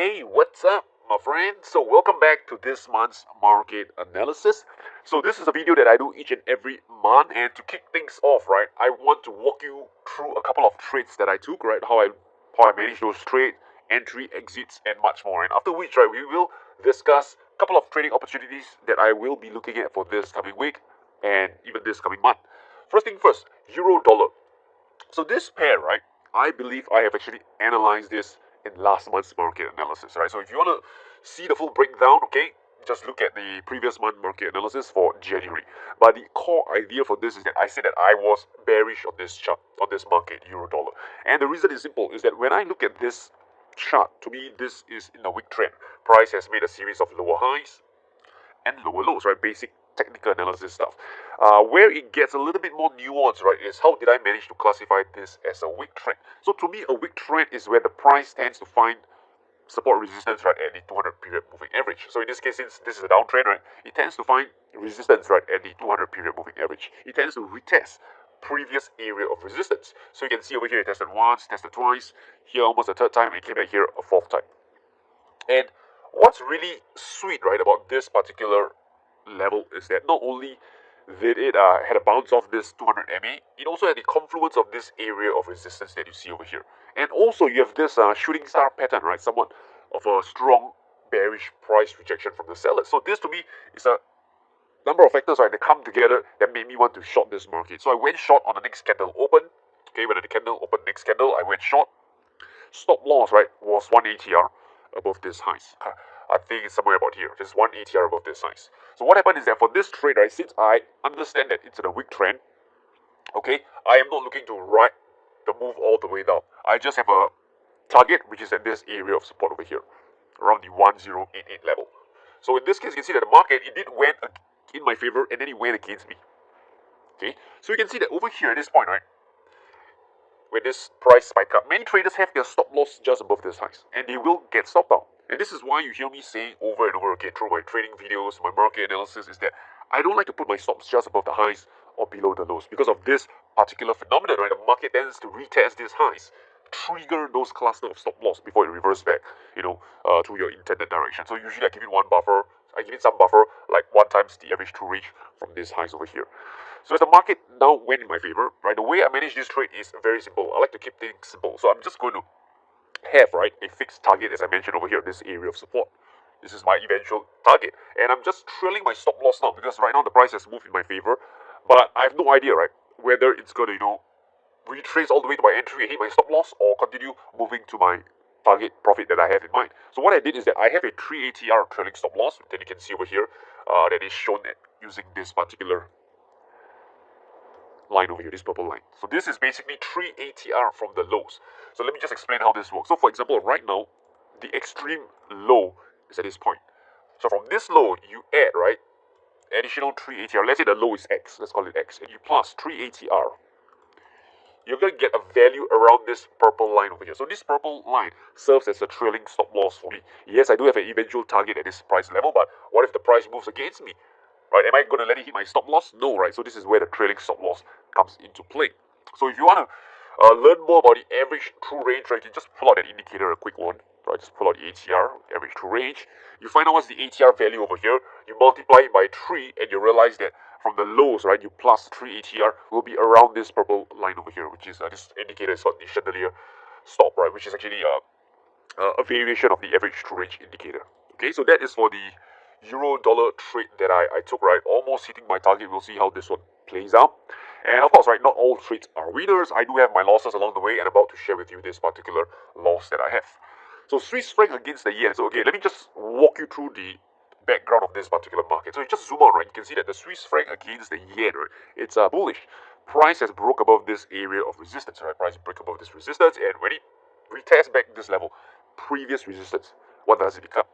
Hey, what's up, my friend? So, welcome back to this month's market analysis. So, this is a video that I do each and every month, and to kick things off, right, I want to walk you through a couple of trades that I took, right, how I managed those trades, entry, exits, and much more. And after which, right, we will discuss a couple of trading opportunities that I will be looking at for this coming week and even this coming month. First thing first, euro dollar. So this pair, right, I believe I have actually analyzed this in last month's market analysis, right? So if you want to see the full breakdown, okay, just look at the previous month market analysis for January. But the core idea for this is that I said that I was bearish on this chart, on this market, euro dollar. And the reason is simple, is that when I look at this chart, to me, this is in a weak trend. Price has made a series of lower highs and lower lows, right? Basic technical analysis stuff. Where it gets a little bit more nuanced, right, is how did I manage to classify this as a weak trend? So to me, a weak trend is where the price tends to find support resistance, right, at the 200 period moving average. So in this case, since this is a downtrend, right, it tends to find resistance, right, at the 200 period moving average. It tends to retest previous area of resistance. So you can see over here, it tested once, tested twice, here almost a third time, and came back here a fourth time. And what's really sweet, right, about this particular level is that not only did it had a bounce off this 200 MA, it also had the confluence of this area of resistance that you see over here. And also you have this shooting star pattern, right, somewhat of a strong bearish price rejection from the sellers. So this to me is a number of factors, right, that come together that made me want to short this market. So I went short on the next candle open. Okay, when the candle opened next candle, I went short. Stop loss, right, was 1 ATR above this highs. I think it's somewhere about here, just 1 ATR above this size. So what happened is that for this trade, right, since I understand that it's in a weak trend, okay, I am not looking to ride the move all the way down. I just have a target which is at this area of support over here, around the 1088 level. So in this case, you can see that the market, it did went in my favor and then it went against me. Okay, so you can see that over here at this point, right, when this price spike up, many traders have their stop loss just above this highs, and they will get stopped out. And this is why you hear me saying over and over again through my trading videos, my market analysis, is that I don't like to put my stops just above the highs or below the lows because of this particular phenomenon, right? The market tends to retest these highs, trigger those cluster of stop loss before it reverses back, to your intended direction. So usually I give it one buffer, I give it some buffer, like 1 times the average true range from these highs over here. So as the market now went in my favor, right, the way I manage this trade is very simple. I like to keep things simple. So I'm just going to have, right, a fixed target, as I mentioned over here, this area of support. This is my eventual target. And I'm just trailing my stop loss now because right now the price has moved in my favor. But I have no idea, right, whether it's going to, retrace all the way to my entry and hit my stop loss or continue moving to my target profit that I have in mind. So what I did is that I have a 3 ATR trailing stop loss that you can see over here that is shown using this particular line over here, this purple line. So this is basically 3 ATR from the lows. So let me just explain how this works. So for example, right now, the extreme low is at this point. So from this low, you add, right, additional 3 ATR. Let's say the low is X, let's call it X, and you plus 3 ATR. You're going to get a value around this purple line over here. So this purple line serves as a trailing stop loss for me. Yes, I do have an eventual target at this price level, but what if the price moves against me? Right, am I going to let it hit my stop loss? No, right? So this is where the trailing stop loss comes into play. So if you want to learn more about the average true range, right, you can just pull out that indicator, a quick one, right? Just pull out the ATR, average true range. You find out what's the ATR value over here. You multiply it by 3, and you realize that from the lows, right, you plus 3 ATR will be around this purple line over here, which is this indicator is called the chandelier stop, right, which is actually a variation of the average true range indicator. Okay, so that is for the euro dollar trade that I took, right, almost hitting my target. We'll see how this one plays out. And of course, right, not all trades are winners. I do have my losses along the way and about to share with you this particular loss that I have. So Swiss franc against the yen. So okay, let me just walk you through the background of this particular market. So you just zoom out, right, you can see that the Swiss franc against the yen, right, it's bullish. Price has broke above this area of resistance, right? Price break above this resistance, and when it retests back this level, previous resistance, what does it become?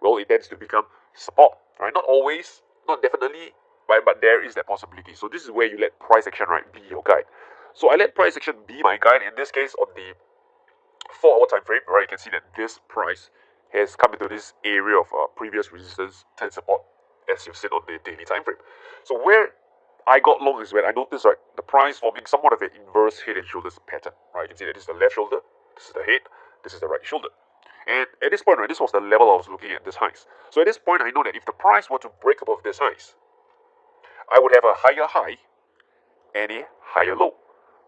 Well, it tends to become support, right? Not always, not definitely, right? But there is that possibility. So this is where you let price action, right, be your guide. So I let price action be my guide. In this case, on the 4-hour time frame, right, you can see that this price has come into this area of previous resistance and support, as you've seen on the daily time frame. So where I got long is when I noticed, right, the price forming somewhat of an inverse head and shoulders pattern, right? You can see that this is the left shoulder, this is the head, this is the right shoulder. And at this point, right, this was the level I was looking at, this highs. So at this point, I know that if the price were to break above this highs, I would have a higher high and a higher low.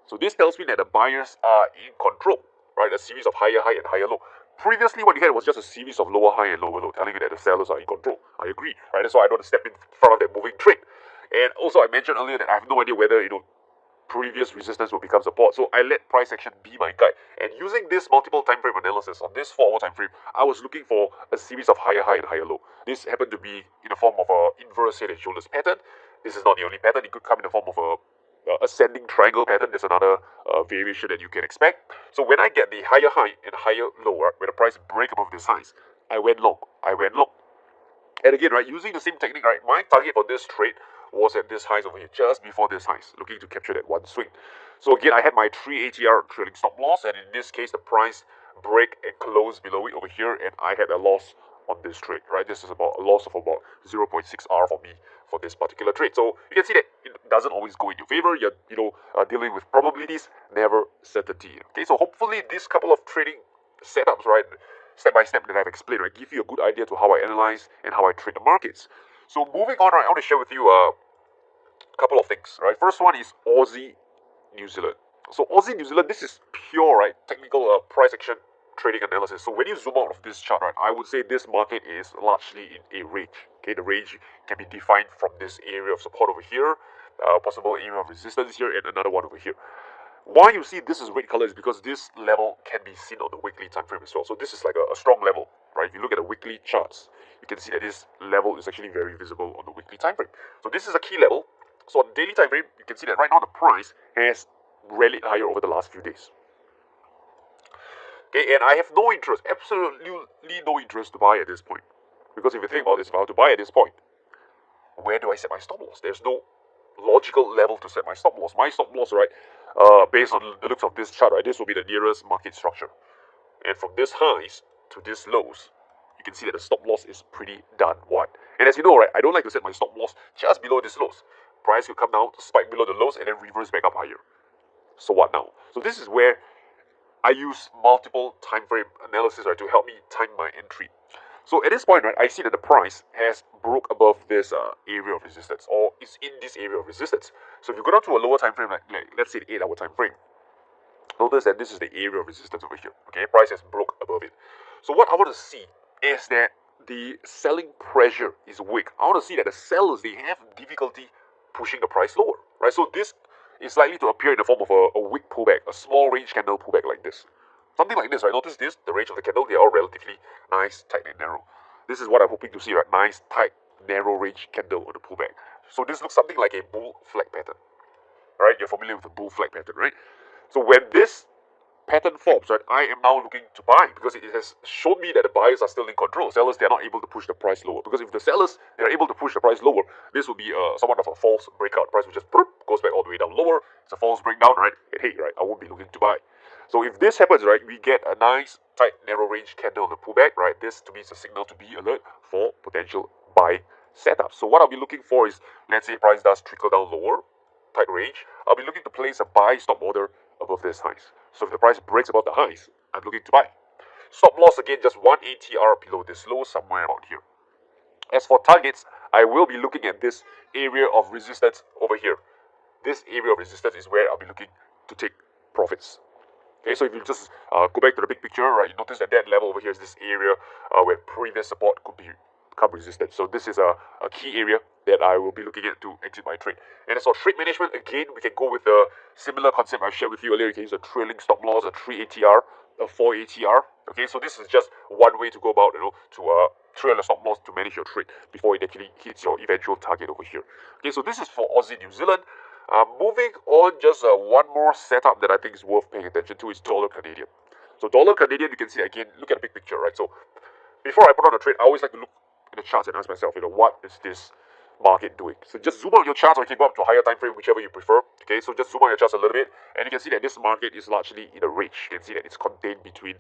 So this tells me that the buyers are in control, right? A series of higher high and higher low. Previously, what you had was just a series of lower high and lower low, telling you that the sellers are in control. I agree, right? That's why I don't want to step in front of that moving trade. And also, I mentioned earlier that I have no idea whether, previous resistance will become support. So I let price action be my guide. And using this multiple time frame analysis on this 4-hour time frame, I was looking for a series of higher high and higher low. This happened to be in the form of a inverse head and shoulders pattern. This is not the only pattern. It could come in the form of a ascending triangle pattern. There's another variation that you can expect. So when I get the higher high and higher low, right, when the price break above this highs, I went long. And again, right, using the same technique, right, my target for this trade was at this highs over here, just before this highs, looking to capture that one swing. So again, I had my 3 ATR trailing stop loss, and in this case, the price break and close below it over here, and I had a loss on this trade, right? This is about a loss of about 0.6 R for me for this particular trade. So you can see that it doesn't always go in your favor. You're, dealing with probabilities, never certainty. Okay, so hopefully this couple of trading setups, right, step by step that I've explained, right, give you a good idea to how I analyze and how I trade the markets. So moving on, right, I want to share with you a couple of things, right? First one is Aussie New Zealand. So Aussie New Zealand, this is pure, right, technical price action trading analysis. So when you zoom out of this chart, right, I would say this market is largely in a range. Okay, the range can be defined from this area of support over here, possible area of resistance here, and another one over here. Why you see this is red color is because this level can be seen on the weekly time frame as well. So this is like a strong level, right? If you look at the weekly charts, you can see that this level is actually very visible on the weekly time frame. So this is a key level. So on daily time frame, you can see that right now the price has rallied higher over the last few days. Okay, and I have no interest, absolutely no interest to buy at this point. Because if you think about this, if I were to buy at this point, where do I set my stop loss? There's no logical level to set my stop loss. My stop loss, right, based on the looks of this chart, right, this will be the nearest market structure. And from this highs to this lows, you can see that the stop loss is pretty darn wide. And as you know, right, I don't like to set my stop loss just below this lows. Price will come down, spike below the lows, and then reverse back up higher. So what now? So this is where I use multiple time frame analysis, right, to help me time my entry. So at this point, right, I see that the price has broke above this area of resistance, or is in this area of resistance. So if you go down to a lower time frame, like let's say the 8-hour time frame, notice that this is the area of resistance over here. Okay, price has broke above it. So what I want to see is that the selling pressure is weak. I want to see that the sellers, they have difficulty pushing the price lower, right? So this is likely to appear in the form of a weak pullback, a small range candle pullback like this. Something like this, right? Notice this, the range of the candle, they are relatively nice, tight and narrow. This is what I'm hoping to see, right? Nice, tight, narrow range candle on the pullback. So this looks something like a bull flag pattern, right? You're familiar with the bull flag pattern, right? So when this pattern forms, right, I am now looking to buy because it has shown me that the buyers are still in control. Sellers, they're not able to push the price lower, because if the sellers, they're able to push the price lower, this will be somewhat of a false breakout. Price will just goes back all the way down lower. It's a false breakdown, right? And hey, right, I won't be looking to buy. So if this happens, right, we get a nice tight narrow range candle on the pullback, right? This to me is a signal to be alert for potential buy setup. So what I'll be looking for is, let's say price does trickle down lower, tight range, I'll be looking to place a buy stop order above this highs. So if the price breaks above the highs, I'm looking to buy. Stop loss again, just 1 ATR below this low, somewhere about here. As for targets, I will be looking at this area of resistance over here. This area of resistance is where I'll be looking to take profits. Okay, so if you just go back to the big picture, right, you notice that level over here is this area where previous support could become resistance. So this is a key area that I will be looking at to exit my trade. And as for trade management, again, we can go with a similar concept I shared with you earlier. You can use a trailing stop loss, a 3 ATR, a 4 ATR. Okay, so this is just one way to go about, to trail a stop loss to manage your trade before it actually hits your eventual target over here. Okay, so this is for Aussie New Zealand. Moving on, just one more setup that I think is worth paying attention to is dollar Canadian. So dollar Canadian, you can see again, look at the big picture, right? So before I put on a trade, I always like to look at the charts and ask myself, what is this market doing? So just zoom out your charts, or you can go up to a higher time frame, whichever you prefer. Okay, so just zoom out your charts a little bit, and you can see that this market is largely in a range. You can see that it's contained between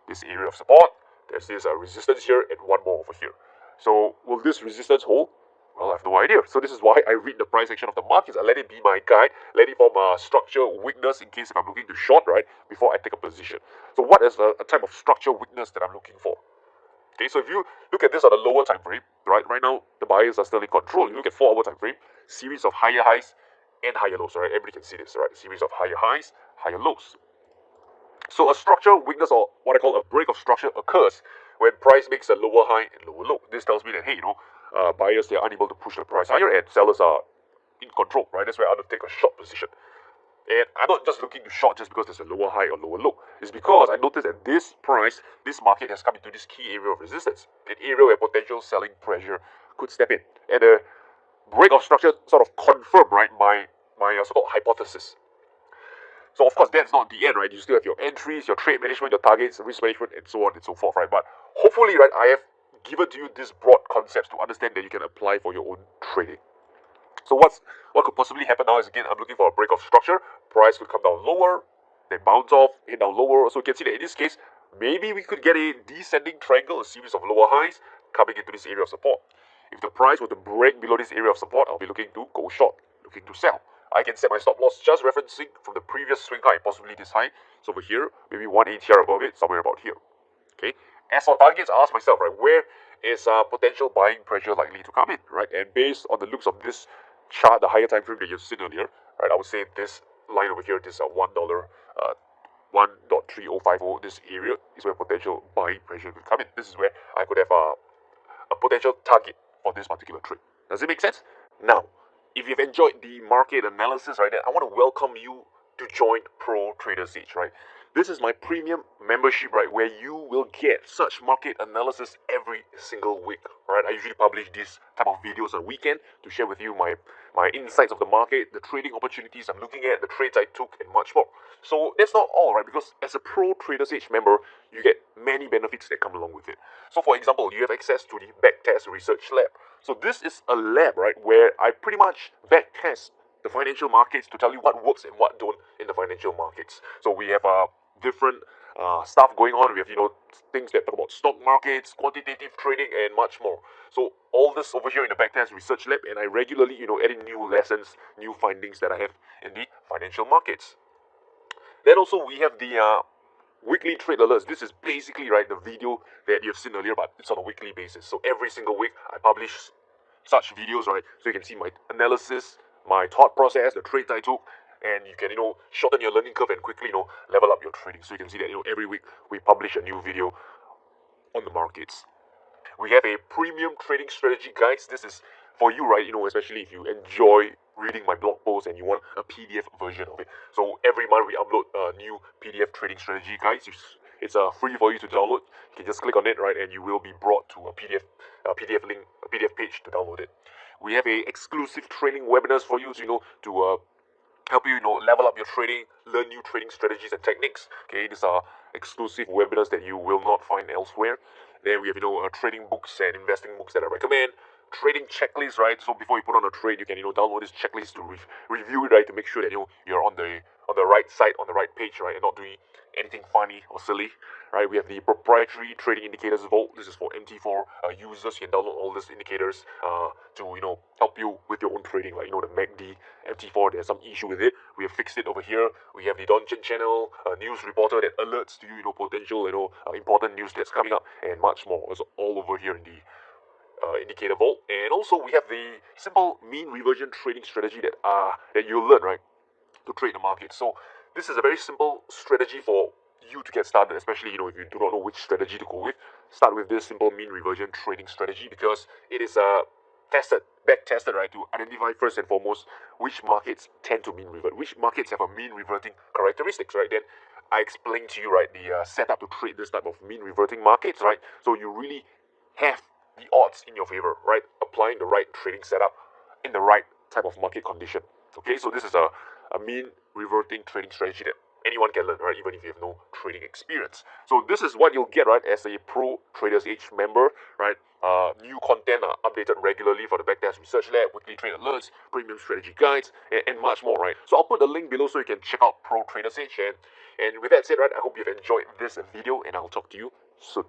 this area of support. There's this resistance here and one more over here. So will this resistance hold? Well, I have no idea. So this is why I read the price action of the markets. I let it be my guide, let it form a structure weakness in case if I'm looking to short, right, before I take a position. So what is a type of structure weakness that I'm looking for? Okay, so if you look at this on a lower time frame, right now the buyers are still in control. You look at 4 hour time frame, series of higher highs and higher lows, right? Everybody can see this, right? Series of higher highs, higher lows. So a structural weakness, or what I call a break of structure, occurs when price makes a lower high and lower low. This tells me that, hey, buyers, they are unable to push the price higher and sellers are in control, right? That's why I want to take a short position. And I'm not just looking to short just because there's a lower high or lower low. It's because I noticed that this price, this market has come into this key area of resistance, an area where potential selling pressure could step in. And a break of structure sort of confirmed, right, my so-called hypothesis. So of course that's not the end, right? You still have your entries, your trade management, your targets, risk management, and so on and so forth, right? But hopefully, right, I have given to you these broad concepts to understand that you can apply for your own trading. So what could possibly happen now is, again, I'm looking for a break of structure. Price could come down lower, then bounce off, hit down lower. So you can see that in this case, maybe we could get a descending triangle, a series of lower highs coming into this area of support. If the price were to break below this area of support, I'll be looking to go short, looking to sell. I can set my stop loss just referencing from the previous swing high, possibly this high. So over here, maybe 1 ATR above it, somewhere about here. Okay. As for targets, I ask myself, right, where is potential buying pressure likely to come in, right? And based on the looks of this chart, the higher time frame that you've seen earlier, right, I would say this line over here, this $1, 1.3050, this area is where potential buying pressure could come in. This is where I could have a potential target for this particular trade. Does it make sense? Now, if you've enjoyed the market analysis, right, then I want to welcome you to join Pro Traders Edge, right? This is my premium membership, right, where you will get such market analysis every single week, right? I usually publish this type of videos on weekend to share with you my insights of the market, the trading opportunities I'm looking at, the trades I took, and much more. So that's not all, right? Because as a Pro Traders Edge member, you get many benefits that come along with it. So for example, you have access to the Backtest Research Lab. So this is a lab, right, where I pretty much backtest the financial markets to tell you what works and what don't in the financial markets. So we have different stuff going on. We have things that talk about stock markets, quantitative trading, and much more. So all this over here in the Backtest Research Lab, and I regularly add in new lessons, new findings that I have in the financial markets. Then also we have the weekly trade alerts. This is basically, right, the video that you've seen earlier, but it's on a weekly basis. So every single week I publish such videos, right? So you can see my analysis, my thought process, the trades I took, and you can shorten your learning curve and quickly level up your trading. So you can see that every week we publish a new video on the markets. We have a premium trading strategy guides. This is for you, right? Especially if you enjoy reading my blog posts and you want a PDF version of it. So every month we upload a new PDF trading strategy guides. It's free for you to download. You can just click on it, right, and you will be brought to a PDF link, a PDF page to download it. We have a exclusive training webinars for you, to help you, level up your trading, learn new trading strategies and techniques. Okay, these are exclusive webinars that you will not find elsewhere. Then we have, trading books and investing books that I recommend. Trading checklists, right? So before you put on a trade, you can, download this checklist to review it, right, to make sure that you're on the right site, on the right page, right, and not doing anything funny or silly, right? We have the proprietary trading indicators vault. This is for MT4 users. You can download all these indicators to help you with your own trading, like the MACD, MT4. There's some issue with it. We have fixed it over here. We have the Don Chen channel, a news reporter that alerts to you, potential important news that's coming up, and much more. It's all over here in the indicator vault. And also we have the simple mean reversion trading strategy that you'll learn, right, to trade the market. So this is a very simple strategy for you to get started, especially if you do not know which strategy to go with. Start with this simple mean reversion trading strategy because it is back tested, right, to identify first and foremost which markets tend to mean revert, which markets have a mean reverting characteristics, right. Then I explained to you, right, the setup to trade this type of mean reverting markets, right. So you really have the odds in your favor, right, applying the right trading setup in the right type of market condition. Okay, so this is a mean reverting trading strategy that anyone can learn, right, even if you have no trading experience. So this is what you'll get, right, as a Pro Traders Edge member, right. New content are updated regularly for the Backtest Research Lab, weekly trade alerts, premium strategy guides, and much more, right. So I'll put the link below so you can check out Pro Traders Edge. And with that said, right, I hope you've enjoyed this video, and I'll talk to you soon.